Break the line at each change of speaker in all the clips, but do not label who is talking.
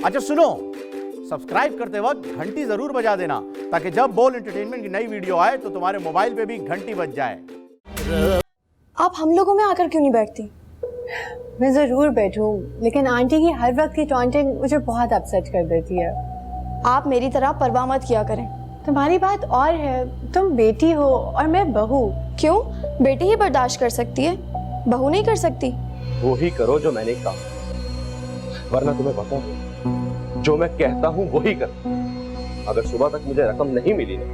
अच्छा सुनो, सब्सक्राइब करते वक्त घंटी जरूर बजा देना ताकि जब बोल एंटरटेनमेंट की नई वीडियो आए तो तुम्हारे मोबाइल पे भी घंटी बज जाए।
आप हम लोगों में आकर क्यों नहीं बैठती?
मैं जरूर बैठूं, लेकिन आंटी की हर वक्त की टॉन्टिंग मुझे बहुत अपसेट कर देती है।
आप मेरी तरह परवाह मत किया करें।
तुम्हारी बात और है, तुम बेटी हो और मैं बहू।
क्यों? बेटी ही बर्दाश्त कर सकती है, बहू नहीं कर सकती?
वो ही करो जो मैंने कहा, वरना तुम्हें पता है जो मैं कहता हूँ वही कर। अगर सुबह तक मुझे रकम नहीं मिली ना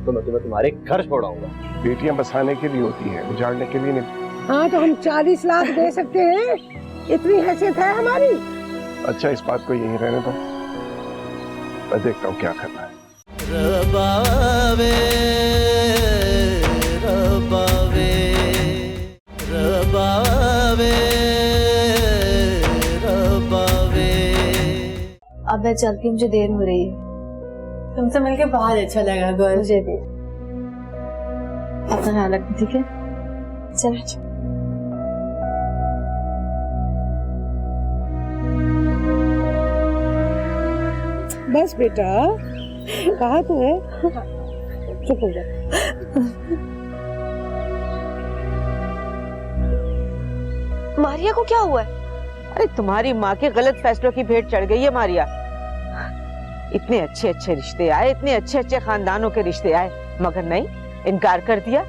तो मैं तुम्हें तुम्हारे घर छोड़ाऊंगा।
बेटियां बसाने के लिए होती हैं, उजाड़ने के लिए नहीं।
हाँ तो हम 40 लाख दे सकते हैं, इतनी हैसियत है हमारी।
अच्छा इस बात को यहीं रहने दो, मैं देखता हूँ क्या करना है।
रबावे रबावे रबावे रबावे।
अब मैं चलती हूँ, मुझे देर हो रही है। तुमसे मिलके बहुत अच्छा लगा गर्ल। मुझे भी। अपना ख्याल रखना, ठीक है? चलो।
बस बेटा, कहा तू है? चुप हो जा।
मारिया को क्या हुआ है?
अरे तुम्हारी माँ के गलत फैसलों की भेंट चढ़ गई है मारिया। इतने अच्छे अच्छे रिश्ते आए, इतने अच्छे अच्छे खानदानों के रिश्ते आए, मगर नहीं, इनकार कर दिया।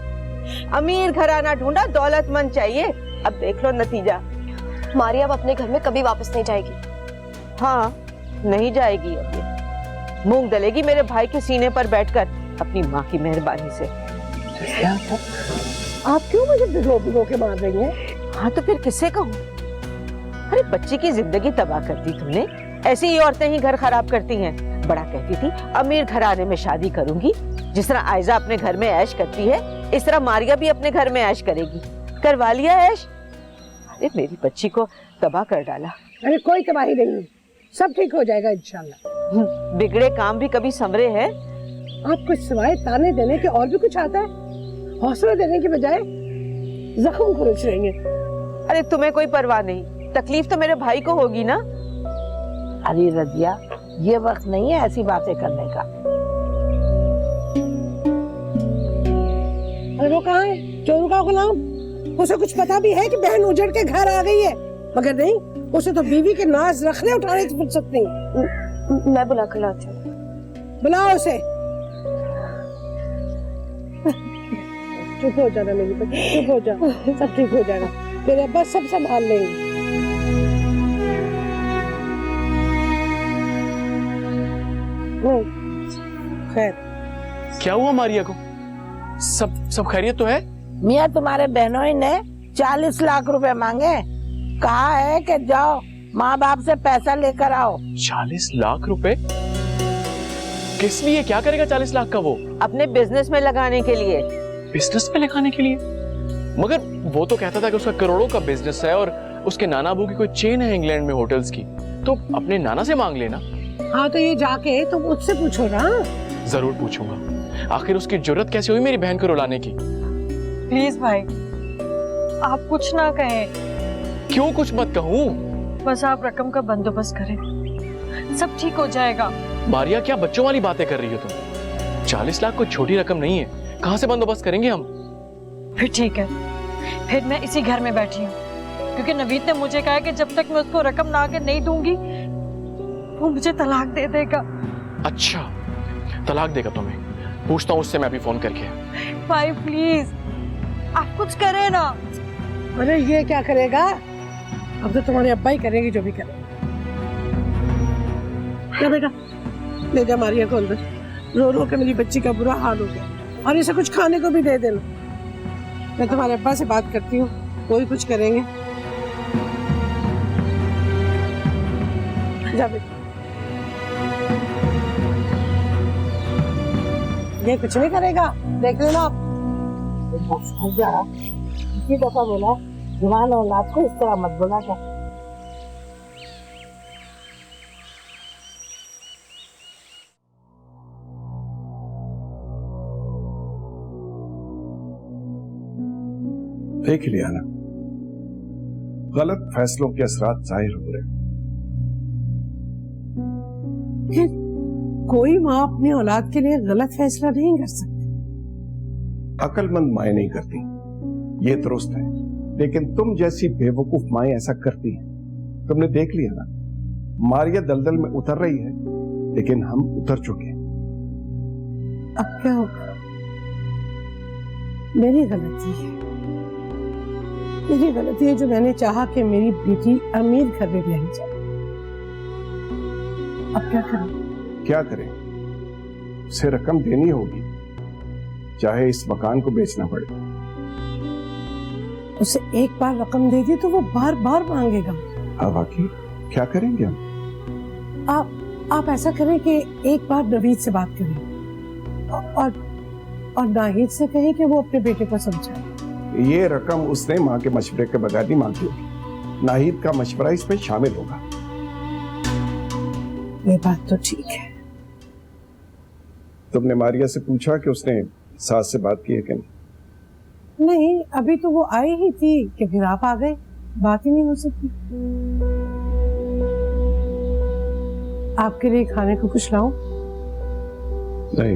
अमीर घराना ढूंढा, दौलतमंद चाहिए। अब देख लो नतीजा।
मारिया अब अपने घर में कभी वापस नहीं जाएगी।
हाँ, नहीं जाएगी। अब ये मूंग दलेगी मेरे भाई के सीने पर बैठकर अपनी माँ की मेहरबानी से।
आप क्यों मुझे भिगो भिगो के मार रही हैं?
हाँ तो फिर किससे कहूँ? अरे बच्ची की जिंदगी तबाह कर दी तुमने। ऐसी ही औरतें ही घर खराब करती हैं। बड़ा कहती थी अमीर घराने में शादी करूंगी, जिस तरह आयजा अपने घर में ऐश करती है इस तरह मारिया भी अपने घर में ऐश करेगी। करवा लिया ऐश। अरे मेरी बच्ची को तबाह कर डाला।
अरे कोई तबाही नहीं, सब ठीक हो जाएगा इंशाल्लाह।
बिगड़े काम भी कभी संवरे हैं।
आपको सिवाय ताने देने के और भी कुछ आता है? हौसला देने की बजाय जख्म खुरच रहेंगे।
अरे तुम्हें कोई परवाह नहीं, तकलीफ तो मेरे भाई को होगी ना।
अरे रजिया, ये वक्त नहीं है ऐसी बातें करने का।
अरे वो कहाँ है? चोरों का गुलाम। उसे कुछ पता भी है कि बहन उजड़ के घर आ गई है, मगर नहीं, उसे तो बीवी के नाज रखने उठाने की फुर्सत नहीं।
मैं बुला कर लाती हूँ।
बुलाओ उसे। चुप हो जाना मेरी बच्ची, चुप हो जा, सब ठीक हो जाएगा। मेरे अब्बा सब संभाल लेंगे। खैर,
क्या हुआ मारिया को? सब खैरियत तो है?
मियाँ तुम्हारे बहनों ने 40 लाख रुपए मांगे, कहा है कि जाओ माँ बाप से पैसा लेकर आओ।
40 लाख रुपए? किस लिए? क्या करेगा 40 लाख का वो?
अपने बिजनेस में लगाने के लिए।
बिजनेस में लगाने के लिए? मगर वो तो कहता था कि उसका करोड़ों का बिजनेस है और उसके नाना अबू की कोई चेन है इंग्लैंड में होटल्स की, तो अपने नाना से मांग लेना।
हाँ तो ये जाके तुम उससे पूछो ना।
जरूर पूछूंगा, आखिर उसकी जुर्रत कैसे हुई मेरी बहन को रुलाने की।
प्लीज भाई, आप कुछ ना कहें।
क्यों कुछ मत कहूँ?
बस आप रकम का बंदोबस्त करें, सब ठीक हो जाएगा।
मारिया, क्या बच्चों वाली बातें कर रही हो तुम? 40 लाख कोई छोटी रकम नहीं है, कहाँ से बंदोबस्त करेंगे हम?
फिर ठीक है, फिर मैं इसी घर में बैठी हूँ, क्योंकि नवीद ने मुझे कहा कि जब तक मैं उसको रकम ला के नहीं दूंगी वो मुझे तलाक दे देगा।
अच्छा, तलाक देगा तुम्हें? पूछता हूँ उससे मैं अभी फोन करके।
भाई प्लीज, आप कुछ करें ना।
अरे ये क्या करेगा? अब तो तुम्हारे अब्बा ही करेंगे जो भी करे। क्या बेटा, ले जा मारिया को अंदर। रो रो के मेरी बच्ची का बुरा हाल हो गया, और इसे कुछ खाने को भी दे देना। मैं तुम्हारे अब्बा से बात करती हूँ, कोई कुछ करेंगे। जा बेटा। ये कुछ नहीं करेगा, देख लेना आप।
इसी दफा बोला जवान औलाद को इस तरह मत बोला कर।
देख लिया ना, गलत फैसलों के असरात जाहिर हो रहे।
फिर कोई माँ अपनी औलाद के लिए गलत फैसला नहीं कर सकती।
अक्लमंद माएं नहीं करती, ये दुरुस्त है, लेकिन तुम जैसी बेवकूफ माएं ऐसा करती हैं। तुमने देख लिया ना, मारिया दलदल में उतर रही है, लेकिन हम उतर चुके हैं।
अब क्या होगा? मेरी गलती है, मेरी गलती है जो मैंने चाहा कि मेरी बेटी अमीर घर में ब्याही जाए। अब क्या करें?
क्या करें? उसे रकम देनी होगी, चाहे इस मकान को बेचना पड़े।
उसे एक बार रकम दे दी तो वो बार बार मांगेगा।
हाँ वाकई, क्या करेंगे हम?
आप ऐसा करें कि एक बार नवीद से बात करें और नाहिद से कहें कि वो अपने बेटे को समझाए।
ये रकम उसने माँ के मशवरे के बगैर नहीं मांगी होगी, नाहिद का मशवरा इसमें शामिल होगा।
ये बात तो ठीक है।
तुमने मारिया से पूछा कि उसने सास से बात की है कि नहीं?
नहीं, अभी तो वो आई ही थी कि फिर आप आ गए, बात ही नहीं हो सकती। आपके लिए खाने को कुछ लाऊं?
नहीं,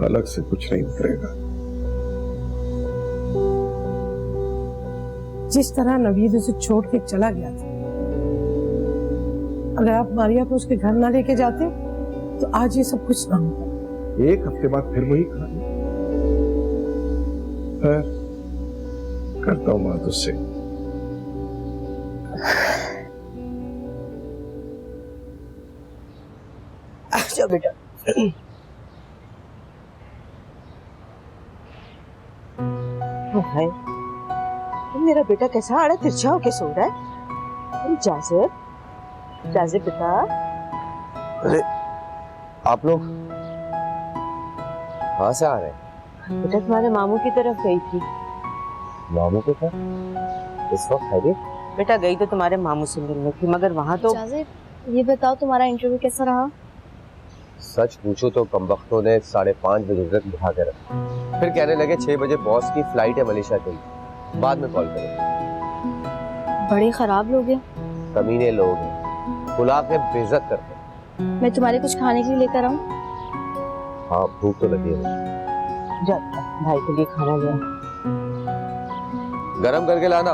अलग से कुछ नहीं उतरेगा।
जिस तरह नवीद उसे छोड़ के चला गया था, अगर आप मारिया को उसके घर ना लेके जाते तो आज ये सब कुछ ना होता।
एक हफ्ते बाद फिर वही खाना। करता हूं बात उससे।
अच्छा बेटा,
भाई मेरा बेटा कैसा आड़ा तिरछा होके सो रहा है। जाजिब बेटा।
अरे आप लोग कहाँ से आ रहे हैं?
बेटा तुम्हारे मामू की तरफ गई थी।
मामू के घर इस वक्त खैरियत?
बेटा गई तो तुम्हारे मामू से मिलने थी, मगर वहाँ तो।
ये बताओ तुम्हारा इंटरव्यू कैसा रहा?
सच पूछो तो कमबख्तों ने 5:30 बजे तक बिठा के रखा, फिर कहने लगे 6 बजे बॉस की फ्लाइट है मलेशिया के लिए, बाद में कॉल करें।
बड़े खराब लोग हैं।
कमीने लोग हैं, बुला के बेइज्जत करते हैं।
मैं तुम्हारे कुछ खाने के लिए लेकर आऊं?
हाँ भूख तो लगी है।
जा भाई के लिए खाना लिया,
गरम करके लाना।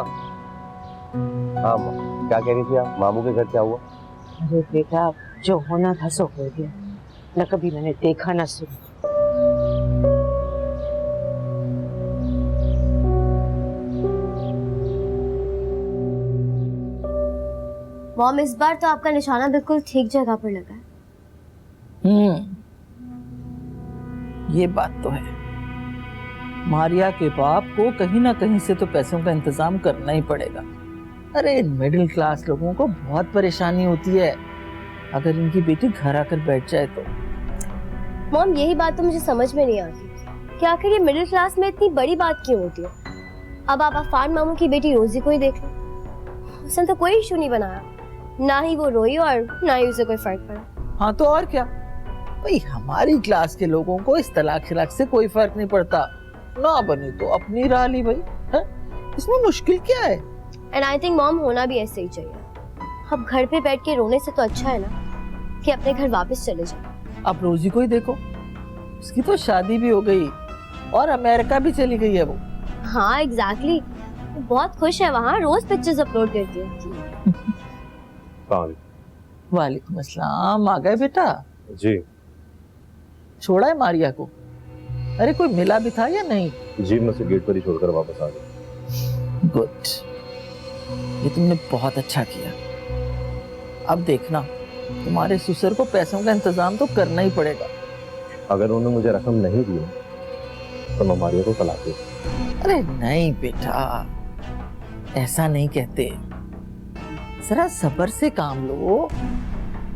हाँ माँ, क्या कह रही थी आप? मामू के घर क्या हुआ?
अरे बेटा जो होना था सो हो गया, न कभी मैंने देखा न सुना।
मॉम, इस बार तो आपका निशाना बिल्कुल ठीक जगह पर लगा है।
ये बात तो है। मारिया के बाप को कहीं ना कहीं से तो पैसों का इंतजाम करना ही पड़ेगा। अरे मिडिल क्लास लोगों को बहुत परेशानी होती है अगर इनकी बेटी घर आकर बैठ जाए तो।
मॉम, यही बात तो मुझे समझ में नहीं आती कि आखिर ये मिडिल क्लास में इतनी बड़ी बात क्यों होती है। अब आप अफान मामू की बेटी रोजी को ही देख लो, उसने तो कोई इशू नहीं बनाया, ना ही वो रोई और ना ही उसे कोई फर्क पड़ा।
हाँ तो और क्या भाई, हमारी क्लास के लोगों को इस तलाक शलाक से कोई फर्क नहीं पड़ता, ना बनी तो अपनी राह ली भाई है? इसमें मुश्किल क्या है?
एंड आई थिंक मॉम होना भी ऐसे ही चाहिए। अब घर पे बैठ के रोने से तो अच्छा है ना कि अपने घर वापस चले जाओ।
आप रोजी को ही देखो, उसकी तो शादी भी हो गई और अमेरिका भी चली गई है वो।
हाँ एग्जैक्टली, बहुत खुश है वहाँ, रोज पिक्चर्स अपलोड करती है।
वालेकुम अस्सलाम। आ गए बेटा?
जी।
छोड़ा है मारिया को? अरे कोई मिला भी था या नहीं?
जी मैं उसे गेट पर ही छोड़कर वापस आ गया।
गुड, ये तुमने बहुत अच्छा किया। अब देखना तुम्हारे ससुर को पैसों का इंतजाम तो करना ही पड़ेगा।
अगर उन्होंने मुझे रकम नहीं दी तो मैं मारिया को तलाक दूं।
अरे नहीं बेटा, ऐसा नहीं कहते, जरा सब्र से काम लो।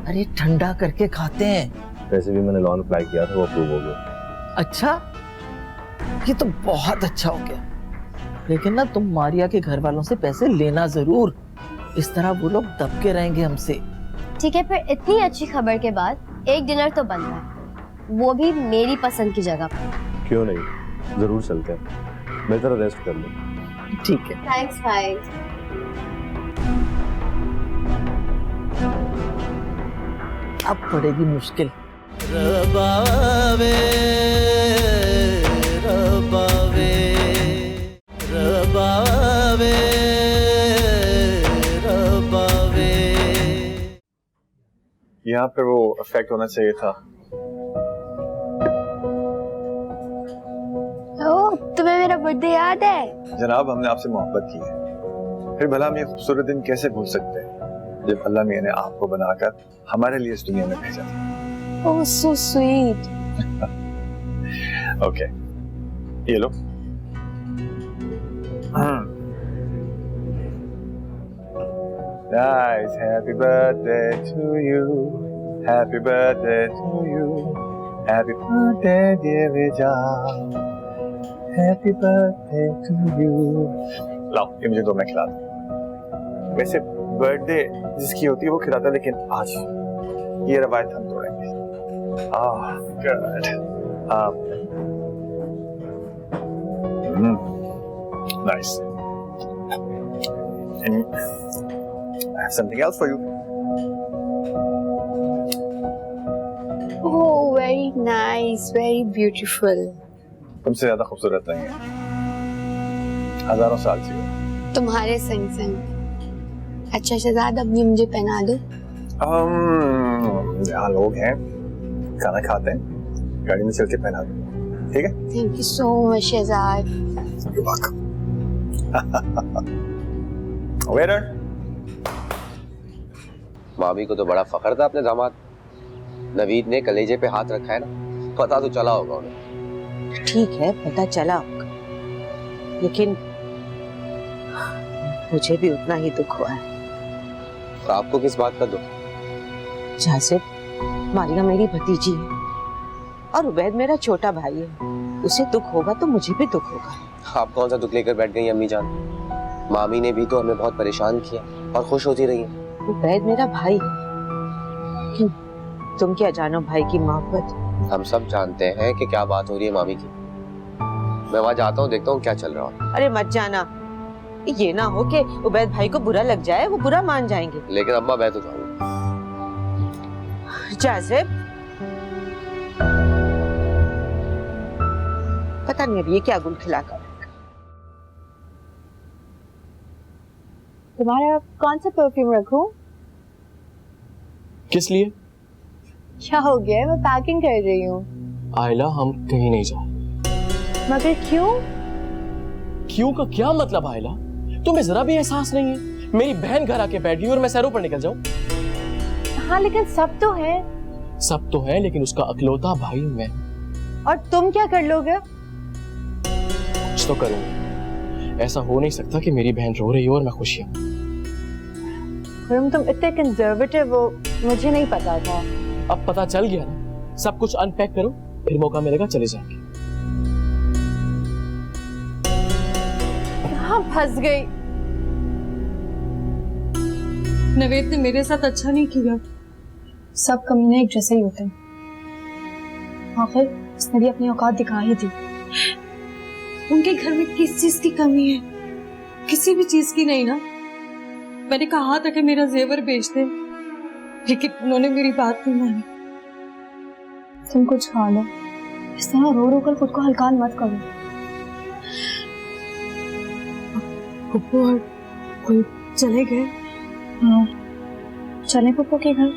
अरे ठंडा करके खाते हैं।
वैसे भी मैंने लोन अप्लाई किया था, वो अप्रूव हो गया।
अच्छा, ये तो बहुत अच्छा हो गया, लेकिन ना तुम मारिया के घर वालों से पैसे लेना जरूर, इस तरह वो लोग दबके रहेंगे हमसे।
ठीक है, फिर इतनी अच्छी खबर के बाद एक डिनर तो बनता है, वो भी मेरी पसंद की जगह पर।
क्यों नहीं, जरूर चलते हैं। मैं जरा रेस्ट कर लूं।
ठीक है,
थैंक्स भाई।
अब पड़ेगी मुश्किल।
रबावे रबावे रबावे रबावे।
यहाँ पे वो इफेक्ट होना चाहिए था।
ओह, तुम्हें मेरा बर्थडे याद है?
जनाब, हमने आपसे मोहब्बत की है, फिर भला हम ये खूबसूरत दिन कैसे भूल सकते हैं जब अल्लाह मियां ने आपको बनाकर हमारे लिए इस दुनिया में भेजा था।
ओह, सो स्वीट।
ओके, ये लो। Nice, happy birthday to you, happy birthday to you, happy birthday dear Reja, happy birthday to you। लाओ, ये मुझे दो, मैं खिला दूं। वैसे बर्थडे जिसकी होती है वो खिलाता है, लेकिन आज ये रवायत हम तोड़ेंगे। Good. Nice. I have something else for you.
Oh, very nice, very beautiful.
तुमसे ज्यादा खूबसूरत नहीं है, हजारों साल से हो।
तुम्हारे संग संग। अच्छा शहजाद, अब ये मुझे पहना दो।
यहाँ लोग हैं, खाना खाते हैं, गाड़ी में चल के पहना दो, ठीक है?
Thank you so much Shahzad.
You're welcome. Waiter.
मामी को तो बड़ा फख्र था अपने दामाद। नवीद ने कलेजे पे हाथ रखा है ना, पता तो चला होगा उन्हें।
ठीक है, पता चला होगा, लेकिन मुझे भी उतना ही दुख हुआ है।
तो आपको किस बात का दुख?
जासिब, मारिया मेरी भतीजी है और उबैद मेरा छोटा भाई है। उसे दुख होगा तो मुझे भी दुख होगा।
आप कौन सा दुख लेकर बैठ गई अम्मी जान? मामी ने भी तो हमें बहुत परेशान किया और खुश होती रही है।
उबैद मेरा भाई है, क्यों तुम क्या जानो भाई की मोहब्बत?
हम सब जानते हैं कि क्या बात हो रही है मामी की। मैं वहाँ जाता हूँ, देखता हूँ क्या चल रहा है।
अरे मत जाना, ये ना हो कि उबैद भाई को बुरा लग जाए, वो बुरा मान जाएंगे।
लेकिन अम्मा मैं तो जाऊंगा।
जासिब, पता नहीं अब ये क्या गुल खिलाकर।
तुम्हारा कौन सा परफ्यूम रखूं?
किस लिए?
क्या हो गया? मैं पैकिंग कर रही हूँ।
आयला, हम कहीं नहीं जाए।
मगर क्यों?
क्यों का क्या मतलब आयला? तुम्हें जरा भी एहसास नहीं है? मेरी बहन घर आके बैठ गई और मैं सैरों पर निकल जाऊं?
हाँ, लेकिन सब तो है।
सब तो है, लेकिन उसका अकलौता भाई मैं।
और तुम क्या कर लोगे?
कुछ तो करूंगा। ऐसा हो नहीं सकता कि मेरी बहन रो रही हो और मैं खुशी हूं।
तुम इतने कंजर्वेटिव हो, मुझे नहीं पता था।
अब पता चल गया ना। सब कुछ अनपैक करो, फिर मौका मिलेगा चले जाएंगे।
कहाँ फंस गई?
नवेद ने मेरे साथ अच्छा नहीं किया।
सब कमीने एक जैसे ही होते हैं। आखिर उसने भी अपनी औकात दिखा ही दी।
उनके घर में किस चीज की कमी है? किसी भी चीज की नहीं ना। मैंने कहा था कि मेरा जेवर बेच दे, लेकिन उन्होंने मेरी बात नहीं मानी।
तुम कुछ खा लो, इस तरह रो रो कर खुद को हल्का मत करो।
पप्पू और कोई चले गए?
हाँ, चले पप्पू के घर?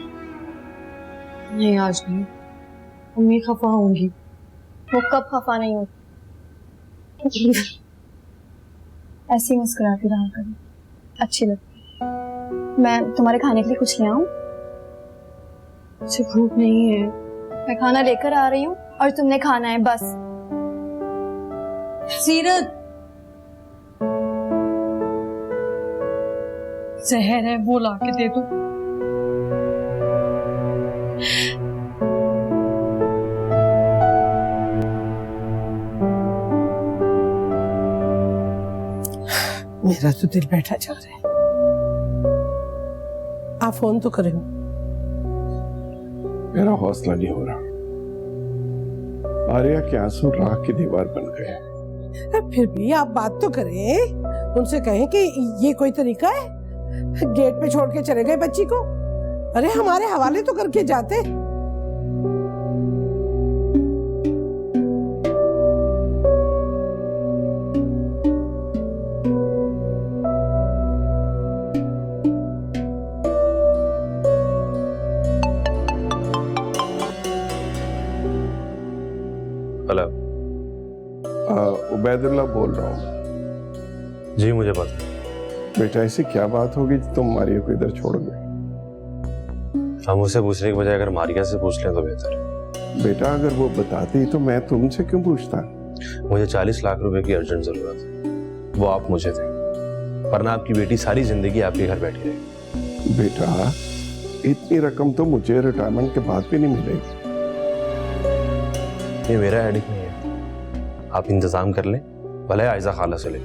नहीं, आज नहीं। मम्मी खफा होंगी।
वो कब खफा नहीं होती? ऐसी मुस्कुराती रहा करो, अच्छी लगती। मैं तुम्हारे खाने के लिए कुछ ले आऊं?
मुझे भूख नहीं है।
मैं खाना लेकर आ रही हूँ और तुमने खाना है बस।
सीरत, जहर है, वो ला के दे दो।
मेरा तो दिल बैठा जा रहा है। आप फोन तो करें।
मेरा हौसला नहीं हो रहा। आर्या के आंसू राख की दीवार बन गए।
फिर भी आप बात तो करें, उनसे कहें कि ये कोई तरीका है? गेट पे छोड़ के चले गए बच्ची को। अरे हमारे हवाले तो करके जाते।
हेलो।
उबैदुल्लाह बोल रहा हूँ।
जी मुझे पता।
बेटा ऐसी क्या बात होगी कि तुम मारिया को इधर छोड़ गए?
हम उसे पूछने के बजाय अगर मारिया से पूछ लें तो बेहतर है।
बेटा अगर वो बताती तो मैं तुमसे क्यों पूछता?
मुझे 40 लाख रुपए की अर्जेंट जरूरत है, वो आप मुझे दें, वरना आपकी बेटी सारी जिंदगी आपके घर बैठी रहेगी।
बेटा इतनी रकम तो मुझे रिटायरमेंट के बाद भी नहीं मिलेगी।
ये मेरा हेडेक नहीं है, आप इंतजाम कर लें, भले आयजा खाला से लें।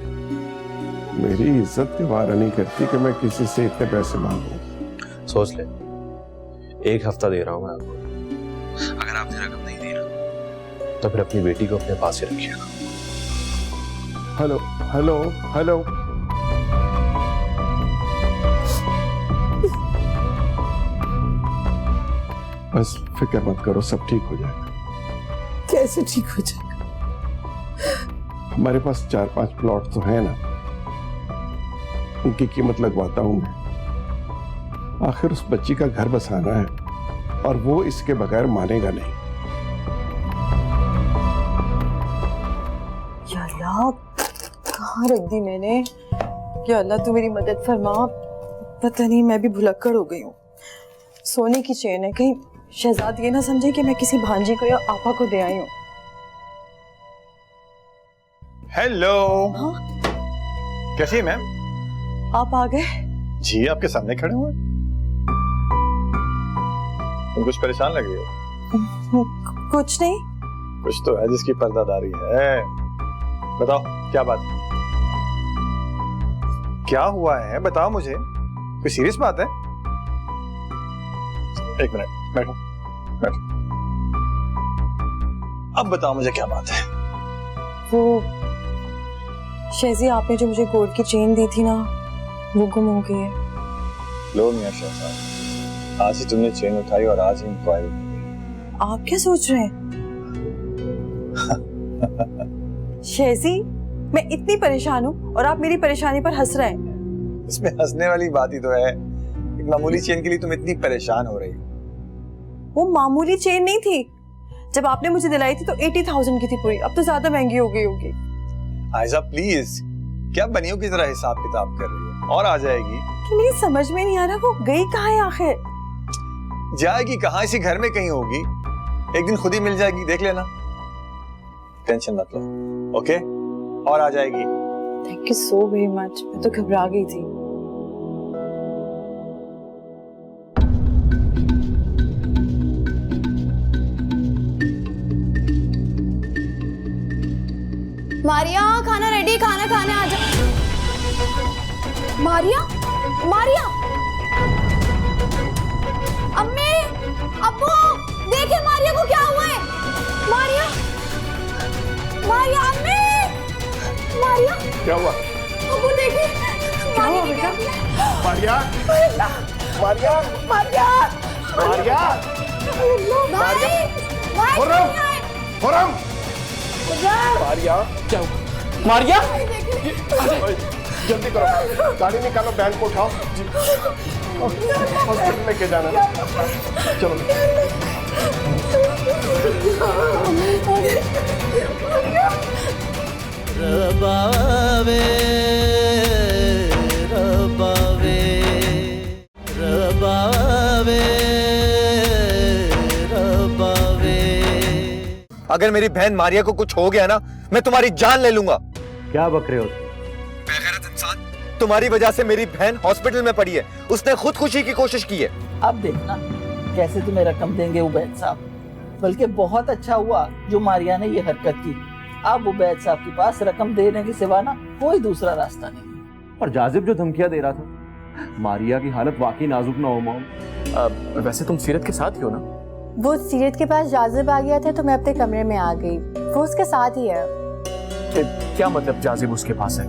मेरी इज्जत गवारा नहीं करती कि मैं किसी से इतने पैसे मांगूं।
सोच ले, 1 हफ्ता दे रहा हूं मैं आपको, अगर आपने रकम नहीं दी ना तो फिर अपनी बेटी को अपने पास ही रखिएगा।
Hello hello hello. बस फिक्र मत करो, सब ठीक हो जाएगा।
कैसे ठीक हो जाएगा?
हमारे पास 4-5 प्लॉट तो है ना, उनकी कीमत लगवाता हूं मैं। आखिर उस बच्ची का घर बसाना है और वो इसके बगैर मानेगा नहीं।
या अल्लाह, कहाँ रख दी मैंने? या अल्लाह तू मेरी मदद फरमा। पता नहीं मैं भी भुलक्कड़ हो गई हूँ। सोने की चेन है, कहीं शहजाद ये ना समझे कि मैं किसी भांजी को या आपा को दे आई हूँ।
हेलो।
हाँ?
कैसी है मैम?
आप आ गए?
जी आपके सामने खड़े हुए। तुम कुछ परेशान लग रही हो?
कुछ नहीं।
कुछ तो है जिसकी पर्दादारी है। बताओ क्या बात है? क्या हुआ है बताओ मुझे, कोई सीरियस बात है? 1 मिनट बैठो बैठो। अब बताओ मुझे क्या बात है?
वो शहजी आपने जो मुझे गोल्ड की चेन दी थी ना, वो गुम हो गई है।
लो मियां शहजाद, आज ही तुमने चेन उठाई और आज ही इंक्वायरी।
आप क्या सोच रहे हैं? शहजी, मैं इतनी परेशान हूँ और आप मेरी परेशानी पर हंस रहे हैं।
इसमें हंसने वाली बात ही तो है। एक मामूली चेन के लिए तुम इतनी परेशान हो रही हो।
वो मामूली चेन नहीं थी। जब आपने मुझे दिलाई थी तो 80,000 की थी पूरी, अब तो ज्यादा महंगी हो गई होगी।
आयजा प्लीज, क्या बनियों की तरह हिसाब किताब कर रही हो? और आ जाएगी।
कि मेरी समझ में नहीं आ रहा वो गई कहाँ है आखिर?
जाएगी कहाँ, इसी घर में कहीं होगी। एक दिन खुद ही मिल जाएगी, देख लेना। टेंशन मत लो, ओके? और आ जाएगी।
Thank you so very much. मैं तो घबरा गई थी।
मारिया खाना रेडी, खाना खाने आ जा। मारिया, मारिया, अम्मी, अब्बू, देखिए मारिया को क्या हुआ है। मारिया, मारिया, अम्मी, मारिया,
क्या हुआ?
अब्बू देखिए क्या हुआ बेटा?
मारिया, मारिया,
मारिया,
मारिया,
भाई,
खुर्रम, मारिया,
क्या हुआ? मारिया,
जल्दी करो, गाड़ी निकालो, बैग को उठाओ, हॉस्पिटल लेके जाना। चलो।
रबावे रबावे रबावे रबावे।
अगर मेरी बहन मारिया को कुछ हो गया ना, मैं तुम्हारी जान ले लूंगा।
क्या बक रहे हो?
बेगैरत इंसान, तुम्हारी वजह से मेरी बहन हॉस्पिटल में पड़ी है। उसने खुदकुशी की कोशिश की है।
अब देखना कैसे तुम्हें रकम देंगे उबैद साहब। बल्कि बहुत अच्छा हुआ जो मारिया ने ये हरकत की। अब उबैद साहब के पास रकम देने के सिवा ना कोई दूसरा रास्ता नहीं।
और जाजिब जो धमकियां दे रहा था, मारिया की हालत वाकई नाजुक ना हो मॉम। वैसे तुम सीरत के साथ ही हो ना?
वो सीरत के पास जाजिब आ गया था तो मैं अपने कमरे में आ गई। वो उसके साथ ही है।
क्या मतलब जाजिब उसके पास है?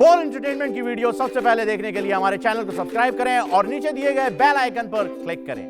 बोल एंटरटेनमेंट की वीडियो सबसे पहले देखने के लिए हमारे चैनल को सब्सक्राइब करें और नीचे दिए गए बेल आइकन पर क्लिक करें।